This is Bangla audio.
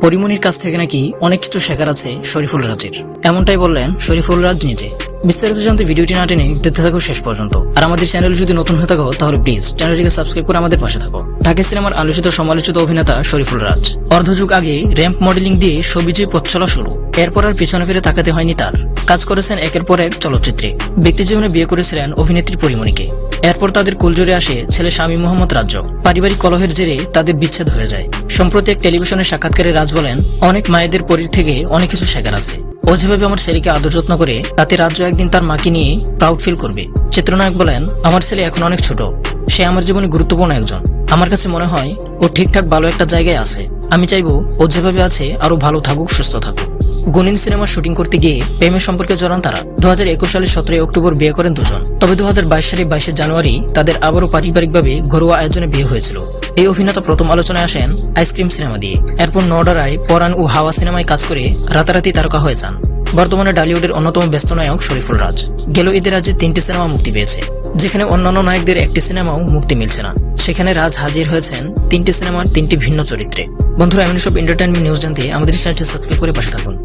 পরিমণির কাছ থেকে নাকি অনেক কিছু শেখার আছে শরীফুল রাজের, এমনটাই বললেন শরীফুল রাজ নিজে। বিস্তারিত জানতে ভিডিওটি না টেনে দেখতে থাকো শেষ পর্যন্ত। আর আমাদের চ্যানেল যদি নতুন হয়ে থাকো তাহলে প্লিজ চ্যানেলটিকে সাবস্ক্রাইব করে আমাদের পাশে থাকো। ঢাকা সিনেমার আলোচিত সমালোচিত অভিনেতা শরীফুল রাজ অর্ধযুগ আগে র্যাম্প মডেলিং দিয়ে সবিজে পথ চলা শুরু। এরপর আর পিছনে ফিরে তাকাতে হয়নি তার। কাজ করেছেন একের পর এক চলচ্চিত্রে। ব্যক্তিজীবনে বিয়ে করেছিলেন অভিনেত্রী পরিমণিকে। এরপর তাদের কোলজোরে আসে ছেলে স্বামী মোহাম্মদ রাজ্য। পারিবারিক কলহের জেরে তাদের বিচ্ছেদ হয়ে যায়। সম্প্রতি এক টেলিভিশনের সাক্ষাৎকারে রাজ বলেন, অনেক মায়েদের পরীর থেকে অনেক কিছু শেখার আছে। ও যেভাবে আমার ছেলেকে আদর যত্ন করে, তাতে রাজ্য একদিন তার মাকে নিয়ে প্রাউড ফিল করবে। চিত্রনায়ক বলেন, আমার ছেলে এখন অনেক ছোট, সে আমার জীবনে গুরুত্বপূর্ণ একজন। আমার কাছে মনে হয় ও ঠিকঠাক ভালো একটা জায়গায় আছে। আমি চাইবো ও যেভাবে আছে আরো ভালো থাকুক, সুস্থ থাকুক। গুনিন সিনেমার শুটিং করতে গিয়ে প্রেমের সম্পর্কে জড়ান তারা। 2021 সালের 17 অক্টোবর বিয়ে করেন দুজন। তবে 2022 সালের 22 জানুয়ারি তাদের আবারও পারিবারিকভাবে ঘরোয়া আয়োজনে বিয়ে হয়েছিল। এই অভিনেতা প্রথম আলোচনায় আসেন আইসক্রিম সিনেমা দিয়ে। এরপর নডারায় পরাণ ও হাওয়া সিনেমায় কাজ করে রাতারাতি তারকা হয়ে যান। বর্তমানে টলিউডের অন্যতম ব্যস্ত নায়ক শরীফুল রাজ। গেল ঈদের রাজ্যে 3টি সিনেমা মুক্তি পেয়েছে, যেখানে অন্যান্য নায়কদের একটি সিনেমাও মুক্তি মিলছে না। সেখানে রাজ হাজির হয়েছেন 3টি সিনেমার 3টি ভিন্ন চরিত্রে। বন্ধুরা, এমন সব এন্টারটেইনমেন্ট নিউজ জানতে আমাদের চ্যানেলটি সাবস্ক্রাইব করে পাশে থাকুন।